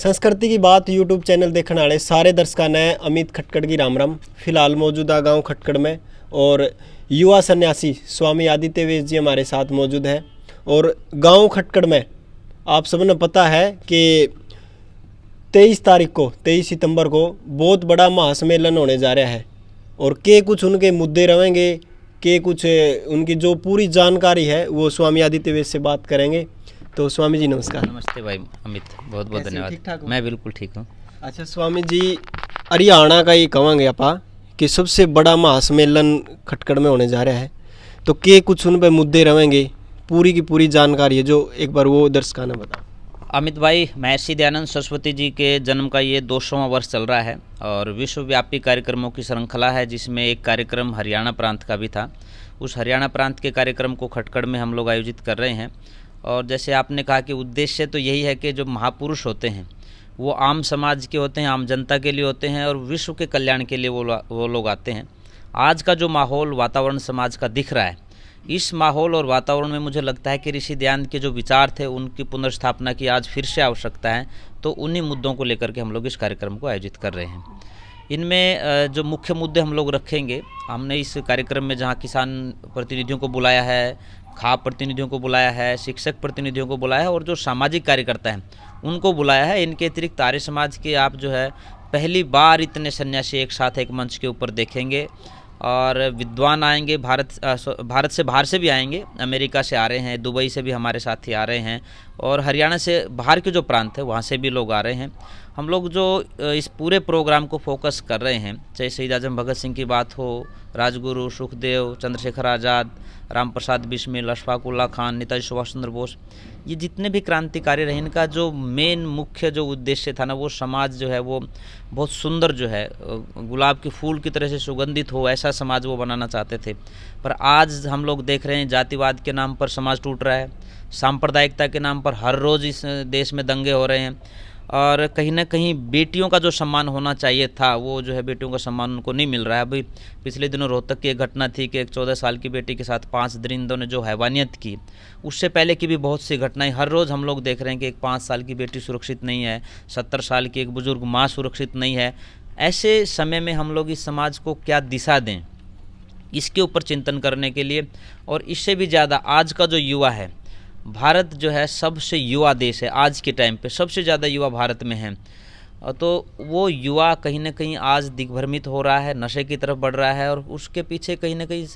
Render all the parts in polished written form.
संस्कृति की बात यूट्यूब चैनल देखने वाले सारे दर्शकों ने अमित खटकड़ की राम राम। फिलहाल मौजूदा गांव खटकड़ में और युवा सन्यासी स्वामी आदित्य वेश जी हमारे साथ मौजूद हैं। और गांव खटकड़ में आप सबने पता है कि 23 सितंबर को बहुत बड़ा महासम्मेलन होने जा रहा है और कुछ उनके मुद्दे रहेंगे, कुछ उनकी जो पूरी जानकारी है वो स्वामी आदित्य वेश से बात करेंगे। तो स्वामी जी नमस्कार। नमस्ते भाई अमित, बहुत बहुत धन्यवाद। ठीक ठाक हो? मैं बिल्कुल ठीक हूँ। अच्छा स्वामी जी, हरियाणा का ये कहेंगे आप कि सबसे बड़ा महासम्मेलन खटकड़ में होने जा रहा है, तो कुछ उन पे मुद्दे रहेंगे, पूरी की पूरी जानकारी है जो एक बार वो दर्शकों ने बताओ। अमित भाई, महर्षि दयानंद सरस्वती जी के जन्म का ये 200वां वर्ष चल रहा है और विश्वव्यापी कार्यक्रमों की श्रृंखला है, जिसमें एक कार्यक्रम हरियाणा प्रांत का भी था। उस हरियाणा प्रांत के कार्यक्रम को खटकड़ में हम लोग आयोजित कर रहे हैं। और जैसे आपने कहा कि उद्देश्य तो यही है कि जो महापुरुष होते हैं वो आम समाज के होते हैं, आम जनता के लिए होते हैं और विश्व के कल्याण के लिए वो लोग आते हैं। आज का जो माहौल वातावरण समाज का दिख रहा है, इस माहौल और वातावरण में मुझे लगता है कि ऋषि दयानंद के जो विचार थे उनकी पुनर्स्थापना की आज फिर से आवश्यकता है। तो उन्हीं मुद्दों को लेकर के हम लोग इस कार्यक्रम को आयोजित कर रहे हैं। इनमें जो मुख्य मुद्दे हम लोग रखेंगे, हमने इस कार्यक्रम में जहाँ किसान प्रतिनिधियों को बुलाया है, खाप प्रतिनिधियों को बुलाया है, शिक्षक प्रतिनिधियों को बुलाया है और जो सामाजिक कार्यकर्ता हैं उनको बुलाया है। इनके अतिरिक्त आर्य समाज के आप जो है पहली बार इतने सन्यासी एक साथ एक मंच के ऊपर देखेंगे। और विद्वान आएंगे, भारत से बाहर से भी आएंगे, अमेरिका से आ रहे हैं, दुबई से भी हमारे साथी आ रहे हैं और हरियाणा से बाहर के जो प्रांत है वहाँ से भी लोग आ रहे हैं। हम लोग जो इस पूरे प्रोग्राम को फोकस कर रहे हैं, चाहे शहीद आजम भगत सिंह की बात हो, राजगुरु, सुखदेव, चंद्रशेखर आज़ाद, राम प्रसाद बिस्मिल, अशफाक उल्लाह खान, नेताजी सुभाष चंद्र बोस, ये जितने भी क्रांतिकारी रहे, इनका जो मेन मुख्य जो उद्देश्य था ना, वो समाज जो है वो बहुत सुंदर जो है गुलाब के फूल की तरह से सुगंधित हो, ऐसा समाज वो बनाना चाहते थे। पर आज हम लोग देख रहे हैं जातिवाद के नाम पर समाज टूट रहा है, सांप्रदायिकता के नाम पर हर रोज़ इस देश में दंगे हो रहे हैं और कहीं ना कहीं बेटियों का जो सम्मान होना चाहिए था वो जो है बेटियों का सम्मान उनको नहीं मिल रहा है। अभी पिछले दिनों रोहतक की एक घटना थी कि एक 14 साल की बेटी के साथ 5 दरिंदों ने जो हैवानियत की, उससे पहले की भी बहुत सी घटनाएं हर रोज़ हम लोग देख रहे हैं कि एक 5 साल की बेटी सुरक्षित नहीं है, 70 साल की एक बुजुर्ग माँ सुरक्षित नहीं है। ऐसे समय में हम लोग इस समाज को क्या दिशा दें, इसके ऊपर चिंतन करने के लिए। और इससे भी ज़्यादा आज का जो युवा है, भारत जो है सबसे युवा देश है, आज के टाइम पे सबसे ज़्यादा युवा भारत में हैं। तो वो युवा कहीं ना कहीं आज दिग्भ्रमित हो रहा है, नशे की तरफ बढ़ रहा है और उसके पीछे कहीं ना कहीं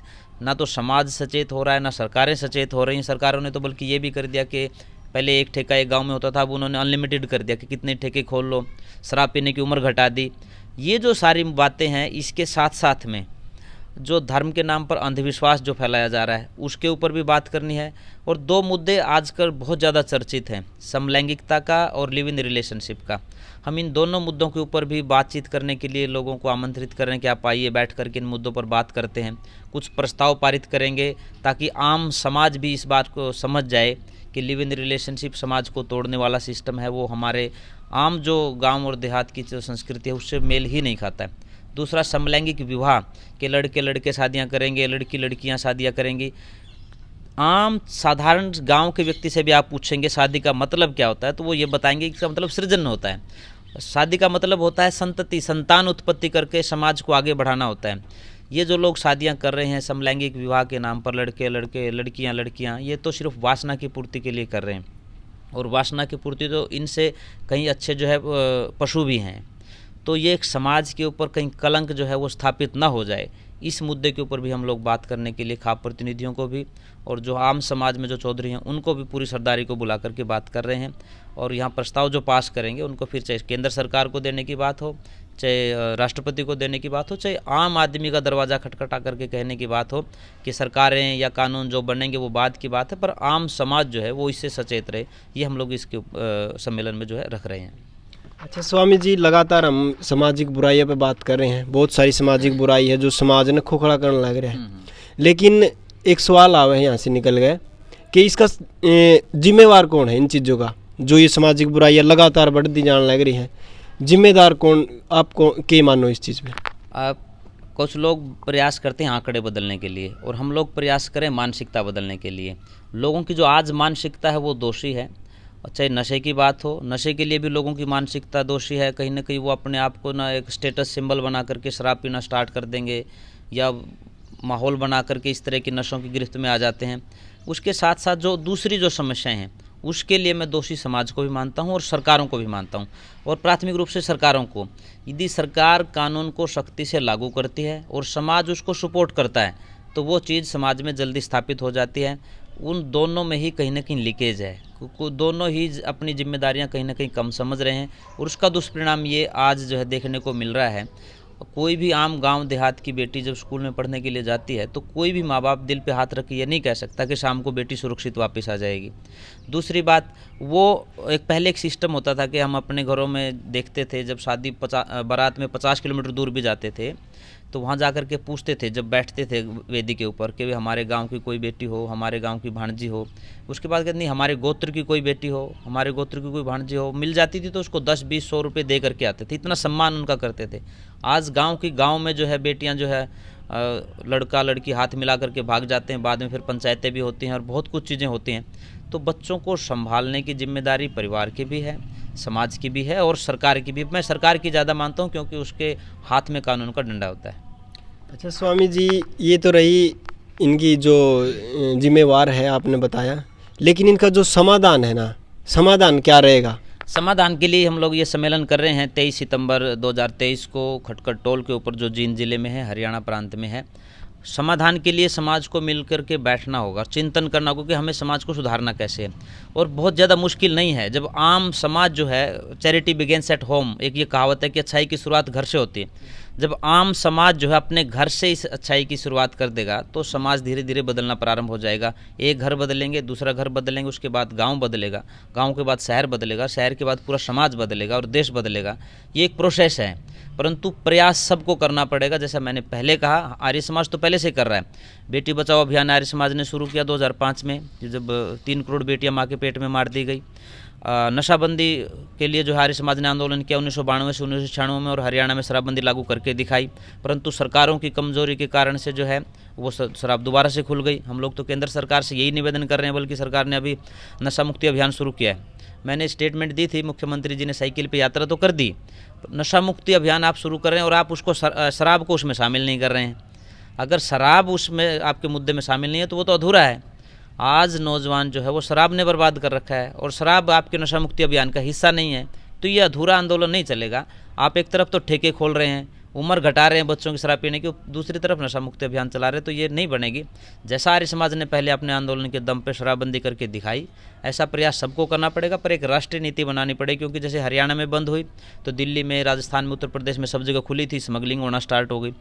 ना तो समाज सचेत हो रहा है, ना सरकारें सचेत हो रही हैं। सरकारों ने तो बल्कि ये भी कर दिया कि पहले एक ठेका एक गांव में होता था, अब उन्होंने अनलिमिटेड कर दिया कि कितने ठेके खोल लो, शराब पीने की उम्र घटा दी। ये जो सारी बातें हैं, इसके साथ साथ में जो धर्म के नाम पर अंधविश्वास जो फैलाया जा रहा है उसके ऊपर भी बात करनी है। और 2 मुद्दे आजकल बहुत ज़्यादा चर्चित हैं, समलैंगिकता का और लिव इन रिलेशनशिप का। हम इन दोनों मुद्दों के ऊपर भी बातचीत करने के लिए लोगों को आमंत्रित कर रहे हैं कि आप आइए, बैठ कर के इन मुद्दों पर बात करते हैं। कुछ प्रस्ताव पारित करेंगे ताकि आम समाज भी इस बात को समझ जाए कि लिव इन रिलेशनशिप समाज को तोड़ने वाला सिस्टम है, वो हमारे आम जो गाँव और देहात की जो संस्कृति है उससे मेल ही नहीं खाता है। दूसरा, समलैंगिक विवाह के लड़के लड़के शादियां करेंगे, लड़की लड़कियां शादियां करेंगी। आम साधारण गांव के व्यक्ति से भी आप पूछेंगे शादी का मतलब क्या होता है, तो वो ये बताएंगे कि इसका मतलब सृजन होता है। शादी का मतलब होता है संतति, संतान उत्पत्ति करके समाज को आगे बढ़ाना होता है। ये जो लोग शादियां कर रहे हैं समलैंगिक विवाह के नाम पर, लड़के लड़के लड़कियां लड़कियां, ये तो सिर्फ वासना की पूर्ति के लिए कर रहे हैं। और वासना की पूर्ति तो इनसे कहीं अच्छे जो है पशु भी हैं। तो ये एक समाज के ऊपर कहीं कलंक जो है वो स्थापित ना हो जाए, इस मुद्दे के ऊपर भी हम लोग बात करने के लिए खाप प्रतिनिधियों को भी और जो आम समाज में जो चौधरी हैं उनको भी पूरी सरदारी को बुला करके बात कर रहे हैं। और यहाँ प्रस्ताव जो पास करेंगे उनको फिर चाहे केंद्र सरकार को देने की बात हो, चाहे राष्ट्रपति को देने की बात हो, चाहे आम आदमी का दरवाज़ा खटखटा करके कहने की बात हो कि सरकारें या कानून जो बनेंगे वो बात की बात है, पर आम समाज जो है वो इससे सचेत रहे। ये हम लोग इसके सम्मेलन में जो है रख रहे हैं। अच्छा स्वामी जी, लगातार हम सामाजिक बुराइयों पे बात कर रहे हैं, बहुत सारी सामाजिक बुराई है जो समाज ने खोखला करने लग रहा है। लेकिन एक सवाल आवे यहाँ से निकल गए कि इसका जिम्मेवार कौन है इन चीज़ों का, जो ये सामाजिक बुराइयाँ लगातार बढ़ती जाने लग रही हैं, जिम्मेदार कौन, आपको क्या मानो इस चीज़ में? आप कुछ लोग प्रयास करते हैं आंकड़े बदलने के लिए और हम लोग प्रयास करें मानसिकता बदलने के लिए। लोगों की जो आज मानसिकता है वो दोषी है चाहे नशे की बात हो, नशे के लिए भी लोगों की मानसिकता दोषी है। कहीं ना कहीं वो अपने आप को ना एक स्टेटस सिंबल बना करके शराब पीना स्टार्ट कर देंगे या माहौल बना करके इस तरह की नशों की गिरफ्त में आ जाते हैं। उसके साथ साथ जो दूसरी जो समस्याएं हैं उसके लिए मैं दोषी समाज को भी मानता हूं और सरकारों को भी मानता हूं, और प्राथमिक रूप से सरकारों को। यदि सरकार कानून को सख्ती से लागू करती है और समाज उसको सपोर्ट करता है तो वो चीज़ समाज में जल्दी स्थापित हो जाती है। उन दोनों में ही कहीं ना कहीं लीकेज है, दोनों ही अपनी जिम्मेदारियां कहीं ना कहीं कम समझ रहे हैं, और उसका दुष्परिणाम ये आज जो है देखने को मिल रहा है। कोई भी आम गांव देहात की बेटी जब स्कूल में पढ़ने के लिए जाती है तो कोई भी माँ बाप दिल पे हाथ रख के ये नहीं कह सकता कि शाम को बेटी सुरक्षित वापस आ जाएगी। दूसरी बात, वो पहले एक सिस्टम होता था कि हम अपने घरों में देखते थे, जब शादी बारात में 50 किलोमीटर दूर भी जाते थे तो वहाँ जा कर के पूछते थे, जब बैठते थे वेदी के ऊपर, कि हमारे गांव की कोई बेटी हो, हमारे गांव की भांजी हो। उसके बाद कहते नहीं, हमारे गोत्र की कोई बेटी हो, हमारे गोत्र की कोई भांजी हो। मिल जाती थी तो उसको 10-20-100 रुपये दे करके आते थे, इतना सम्मान उनका करते थे। आज गांव में जो है बेटियां जो है लड़का लड़की हाथ मिला करके भाग जाते हैं, बाद में फिर पंचायतें भी होती हैं और बहुत कुछ चीज़ें होती हैं। तो बच्चों को संभालने की जिम्मेदारी परिवार की भी है, समाज की भी है और सरकार की भी। मैं सरकार की ज़्यादा मानता हूँ क्योंकि उसके हाथ में कानून का डंडा होता है। अच्छा स्वामी जी, ये तो रही इनकी जो जिम्मेवार है, आपने बताया, लेकिन इनका जो समाधान है ना, समाधान क्या रहेगा? समाधान के लिए हम लोग ये सम्मेलन कर रहे हैं 23 सितंबर 2023 को खटखर टोल के ऊपर, जो जींद जिले में है, हरियाणा प्रांत में है। समाधान के लिए समाज को मिल कर के बैठना होगा, चिंतन करना होगा कि हमें समाज को सुधारना कैसे है। और बहुत ज़्यादा मुश्किल नहीं है। जब आम समाज जो है, चैरिटी बिगेन्स एट होम, एक ये कहावत है कि अच्छाई की शुरुआत घर से होती है। जब आम समाज जो है अपने घर से इस अच्छाई की शुरुआत कर देगा तो समाज धीरे धीरे बदलना प्रारंभ हो जाएगा। एक घर बदलेंगे, दूसरा घर बदलेंगे, उसके बाद गांव बदलेगा, गांव के बाद शहर बदलेगा, शहर के बाद पूरा समाज बदलेगा और देश बदलेगा। ये एक प्रोसेस है, परंतु प्रयास सबको करना पड़ेगा। जैसा मैंने पहले कहा, आर्य समाज तो पहले से कर रहा है। बेटी बचाओ अभियान आर्य समाज ने शुरू किया 2005 में, जब 3 करोड़ बेटियां माँ के पेट में मार दी गई। नशाबंदी के लिए जो आर्य समाज ने आंदोलन किया 1992 से 1996 में, और हरियाणा में शराबबंदी लागू करके दिखाई। परंतु सरकारों की कमजोरी के कारण से जो है वो शराब दोबारा से खुल गई। हम लोग तो केंद्र सरकार से यही निवेदन कर रहे हैं, बल्कि सरकार ने अभी नशा मुक्ति अभियान शुरू किया है। मैंने स्टेटमेंट दी थी, मुख्यमंत्री जी ने साइकिल पर यात्रा तो कर दी। नशा मुक्ति अभियान आप शुरू कर रहे हैं और आप उसको शराब को उसमें शामिल नहीं कर रहे हैं। अगर शराब उसमें आपके मुद्दे में शामिल नहीं है तो वो तो अधूरा है। आज नौजवान जो है वो शराब ने बर्बाद कर रखा है और शराब आपके नशा मुक्ति अभियान का हिस्सा नहीं है, तो ये अधूरा आंदोलन नहीं चलेगा। आप एक तरफ तो ठेके खोल रहे हैं, उम्र घटा रहे हैं बच्चों की शराब पीने की, दूसरी तरफ नशा मुक्ति अभियान चला रहे हैं, तो ये नहीं बनेगी। जैसा आर्य समाज ने पहले अपने आंदोलन के दम पे शराबबंदी करके दिखाई, ऐसा प्रयास सबको करना पड़ेगा। पर एक राष्ट्रीय नीति बनानी पड़ेगी, क्योंकि जैसे हरियाणा में बंद हुई तो दिल्ली में, राजस्थान में, उत्तर प्रदेश में सब जगह खुली थी, स्मगलिंग होना स्टार्ट हो गई।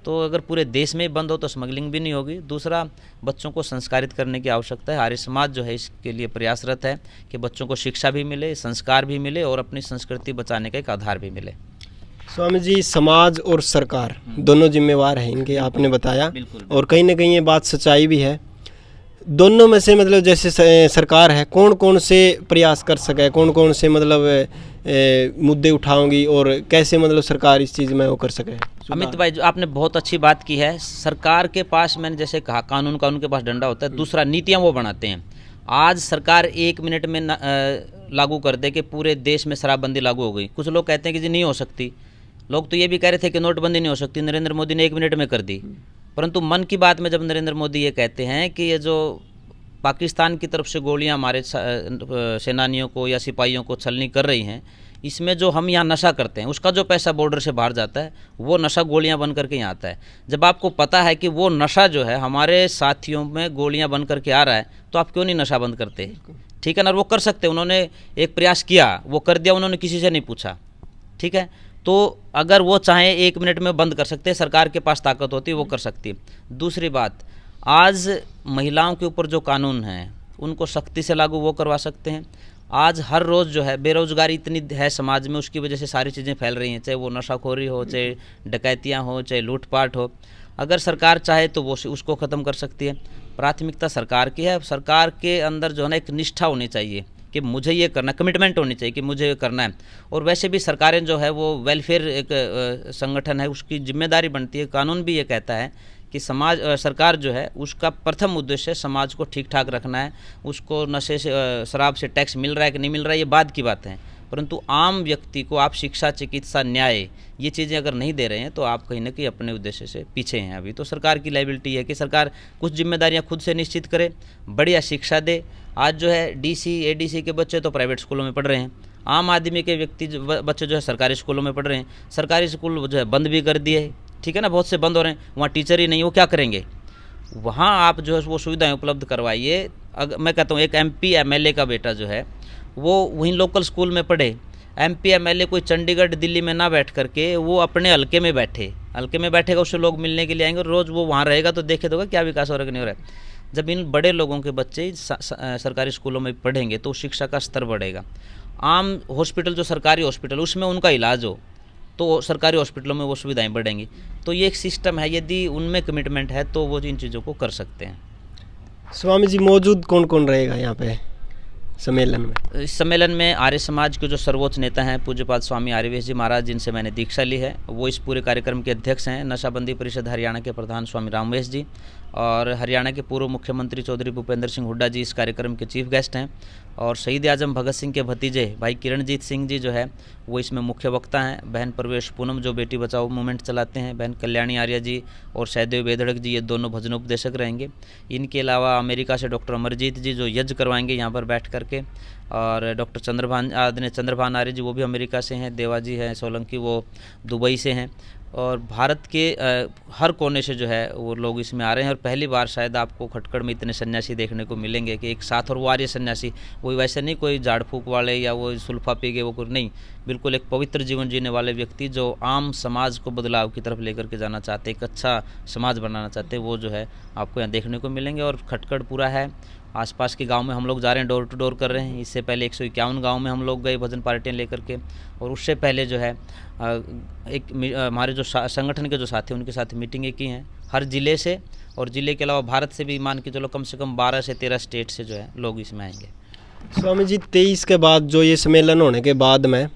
तो अगर पूरे देश में बंद हो तो स्मगलिंग भी नहीं होगी। दूसरा, बच्चों को संस्कारित करने की आवश्यकता है। आर्य समाज जो है इसके लिए प्रयासरत है कि बच्चों को शिक्षा भी मिले, संस्कार भी मिले और अपनी संस्कृति बचाने का एक आधार भी मिले। स्वामी जी, समाज और सरकार दोनों जिम्मेवार हैं इनके, आपने बताया, और कहीं ना कहीं ये बात सच्चाई भी है। दोनों में से मतलब जैसे सरकार है, कौन कौन से प्रयास कर सके, कौन कौन से मतलब मुद्दे उठाओगी और कैसे मतलब सरकार इस चीज़ में वो कर सके? अमित भाई, जो आपने बहुत अच्छी बात की है। सरकार के पास, मैंने जैसे कहा, कानून का उनके पास डंडा होता है। दूसरा, नीतियाँ वो बनाते हैं। आज सरकार 1 मिनट में लागू कर दे कि पूरे देश में शराबबंदी लागू हो गई। कुछ लोग कहते हैं कि जी नहीं हो सकती। लोग तो ये भी कह रहे थे कि नोटबंदी नहीं हो सकती, नरेंद्र मोदी ने 1 मिनट में कर दी। परंतु मन की बात में जब नरेंद्र मोदी ये कहते हैं कि ये जो पाकिस्तान की तरफ से गोलियां हमारे सेनानियों को या सिपाहियों को छलनी कर रही हैं, इसमें जो हम यहाँ नशा करते हैं उसका जो पैसा बॉर्डर से बाहर जाता है वो नशा गोलियां बन करके यहाँ आता है। जब आपको पता है कि वो नशा जो है हमारे साथियों में गोलियां बन करके आ रहा है, तो आप क्यों नहीं नशा बंद करते? ठीक है ना, वो कर सकते, उन्होंने एक प्रयास किया, वो कर दिया, उन्होंने किसी से नहीं पूछा। ठीक है, तो अगर वो चाहे 1 मिनट में बंद कर सकते हैं, सरकार के पास ताकत होती है, वो कर सकती है। दूसरी बात, आज महिलाओं के ऊपर जो कानून हैं उनको सख्ती से लागू वो करवा सकते हैं। आज हर रोज़ जो है बेरोज़गारी इतनी है समाज में, उसकी वजह से सारी चीज़ें फैल रही हैं, चाहे वो नशाखोरी हो, चाहे डकैतियाँ हो, चाहे लूटपाट हो। अगर सरकार चाहे तो वो उसको ख़त्म कर सकती है। प्राथमिकता सरकार की है। सरकार के अंदर जो है ना एक निष्ठा होनी चाहिए कि मुझे ये करना, कमिटमेंट होनी चाहिए कि मुझे ये करना है। और वैसे भी सरकारें जो है वो वेलफेयर एक संगठन है, उसकी जिम्मेदारी बनती है। कानून भी ये कहता है कि सरकार जो है उसका प्रथम उद्देश्य समाज को ठीक ठाक रखना है। उसको नशे से शराब से टैक्स मिल रहा है कि नहीं मिल रहा है ये बाद की बात है, परंतु आम व्यक्ति को आप शिक्षा, चिकित्सा, न्याय ये चीज़ें अगर नहीं दे रहे हैं तो आप कहीं ना कहीं अपने उद्देश्य से पीछे हैं। अभी तो सरकार की लायबिलिटी है कि सरकार कुछ जिम्मेदारियां खुद से निश्चित करे, बढ़िया शिक्षा दे। आज जो है डीसी, एडीसी के बच्चे तो प्राइवेट स्कूलों में पढ़ रहे हैं, आम आदमी के बच्चे जो है सरकारी स्कूलों में पढ़ रहे हैं। सरकारी स्कूल जो है बंद भी कर दिए, ठीक है ना, बहुत से बंद हो रहे हैं, वहाँ टीचर ही नहीं, वो क्या करेंगे? वहाँ आप जो है वो सुविधाएं उपलब्ध करवाइए। अगर मैं कहता हूँ एक MP MLA का बेटा जो है वो वहीं लोकल स्कूल में पढ़े, MP MLA कोई चंडीगढ़ दिल्ली में ना बैठ करके वो अपने हल्के में बैठेगा, उससे लोग मिलने के लिए आएंगे और रोज़ वो वहाँ रहेगा तो देखे दोगा क्या विकास हो रहा है कि नहीं हो रहा है। जब इन बड़े लोगों के बच्चे सरकारी स्कूलों में पढ़ेंगे तो शिक्षा का स्तर बढ़ेगा। आम हॉस्पिटल जो सरकारी हॉस्पिटल उसमें उनका इलाज हो तो सरकारी हॉस्पिटलों में वो सुविधाएं बढ़ेंगी। तो ये एक सिस्टम है, यदि उनमें कमिटमेंट है तो वो इन चीज़ों को कर सकते हैं। स्वामी जी मौजूद कौन कौन रहेगा यहाँ पे सम्मेलन में? इस सम्मेलन में आर्य समाज के जो सर्वोच्च नेता हैं पूज्यपाद स्वामी आर्यवेश जी महाराज, जिनसे मैंने दीक्षा ली है, वो इस पूरे कार्यक्रम के अध्यक्ष हैं। नशाबंदी परिषद हरियाणा के प्रधान स्वामी रामवेश जी और हरियाणा के पूर्व मुख्यमंत्री चौधरी भूपेंद्र सिंह हुड्डा जी इस कार्यक्रम के चीफ गेस्ट हैं। और शहीद आजम भगत सिंह के भतीजे भाई किरणजीत सिंह जी जो है वो इसमें मुख्य वक्ता हैं। बहन प्रवेश पूनम जो बेटी बचाओ मूवमेंट चलाते हैं, बहन कल्याणी आर्य जी और सहदेव वेदड़क जी, ये दोनों भजनोपदेशक रहेंगे। इनके अलावा अमेरिका से डॉक्टर अमरजीत जी जो यज्ञ करवाएंगे यहाँ पर बैठ करके, और डॉक्टर चंद्रभान आर्य जी वो भी अमेरिका से हैं। देवा जी हैं सोलंकी वो दुबई से हैं। और भारत के हर कोने से जो है वो लोग इसमें आ रहे हैं। और पहली बार शायद आपको खटकड़ में इतने सन्यासी देखने को मिलेंगे कि एक साथ, और वो आर्य सन्यासी, वो वैसे नहीं कोई झाड़ फूक वाले या वो सुल्फा पी गए वो कुछ नहीं, बिल्कुल एक पवित्र जीवन जीने वाले व्यक्ति जो आम समाज को बदलाव की तरफ लेकर के जाना चाहते, एक अच्छा समाज बनाना चाहते, वो जो है आपको यहाँ देखने को मिलेंगे। और खटकड़ पूरा है, आसपास के गांव में हम लोग जा रहे हैं, डोर टू डोर कर रहे हैं। इससे पहले 151 गांव में हम लोग गए भजन पार्टियाँ लेकर के, और उससे पहले जो है हमारे जो संगठन के जो साथी उनके साथ मीटिंगें की हैं हर ज़िले से, और ज़िले के अलावा भारत से भी मान के चलो कम से कम 12 से 13 स्टेट से जो है लोग इसमें आएंगे। स्वामी जी 23 के बाद जो ये सम्मेलन होने के बाद में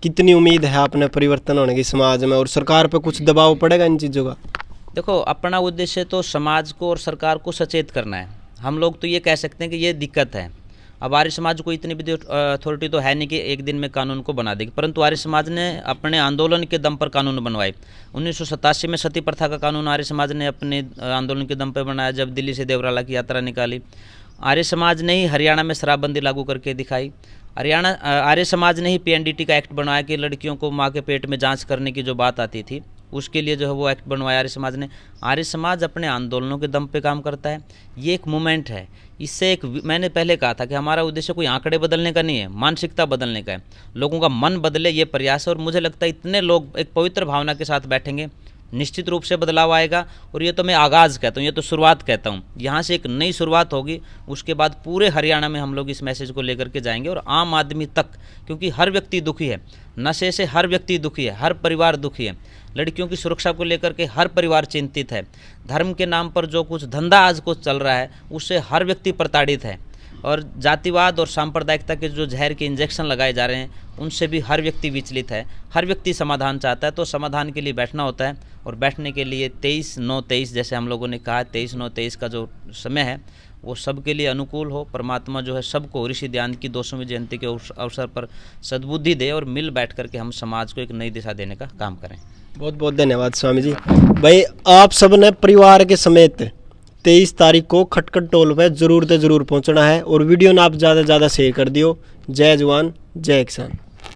कितनी उम्मीद है आपने परिवर्तन होने की समाज में, और सरकार पर कुछ दबाव पड़ेगा इन चीज़ों का? देखो, अपना उद्देश्य तो समाज को और सरकार को सचेत करना है। हम लोग तो ये कह सकते हैं कि ये दिक्कत है। अब आर्य समाज को इतनी भी अथॉरिटी तो है नहीं कि एक दिन में कानून को बना देगी, परंतु आर्य समाज ने अपने आंदोलन के दम पर कानून बनवाए। 1987 में सती प्रथा का कानून आर्य समाज ने अपने आंदोलन के दम पर बनाया, जब दिल्ली से देवराला की यात्रा निकाली। आर्य समाज ने ही हरियाणा में शराबबंदी लागू करके दिखाई। आर्य समाज ने ही PNDT का एक्ट बनवाया कि लड़कियों को माँ के पेट में जाँच करने की जो बात आती थी उसके लिए जो है वो एक्ट बनवाया आर्य समाज ने। आर्य समाज अपने आंदोलनों के दम पे काम करता है। ये एक मूवमेंट है। इससे एक, मैंने पहले कहा था कि हमारा उद्देश्य कोई आंकड़े बदलने का नहीं है, मानसिकता बदलने का है। लोगों का मन बदले, ये प्रयास है। और मुझे लगता है इतने लोग एक पवित्र भावना के साथ बैठेंगे, निश्चित रूप से बदलाव आएगा। और ये तो मैं आगाज़ कहता हूँ, ये तो शुरुआत कहता हूँ। यहाँ से एक नई शुरुआत होगी, उसके बाद पूरे हरियाणा में हम लोग इस मैसेज को लेकर के जाएंगे और आम आदमी तक, क्योंकि हर व्यक्ति दुखी है, नशे से हर व्यक्ति दुखी है, हर परिवार दुखी है। लड़कियों की सुरक्षा को लेकर के हर परिवार चिंतित है। धर्म के नाम पर जो कुछ धंधा आज कुछ चल रहा है उससे हर व्यक्ति प्रताड़ित है। और जातिवाद और सांप्रदायिकता के जो जहर के इंजेक्शन लगाए जा रहे हैं उनसे भी हर व्यक्ति विचलित है। हर व्यक्ति समाधान चाहता है, तो समाधान के लिए बैठना होता है। और बैठने के लिए 23/9/23 जैसे हम लोगों ने कहा, 23/9/23 का जो समय है वो सबके लिए अनुकूल हो। परमात्मा जो है सबको ऋषि ध्यान की 200वीं जयंती के अवसर पर सद्बुद्धि दे और मिल बैठ करके हम समाज को एक नई दिशा देने का काम करें। बहुत बहुत धन्यवाद स्वामी जी। भाई आप सब ने परिवार के समेत 23 तारीख को खटकड़ टोल पर ज़रूर पहुंचना है, और वीडियो ना आप ज़्यादा से ज़्यादा शेयर कर दियो। जय जवान जय किसान।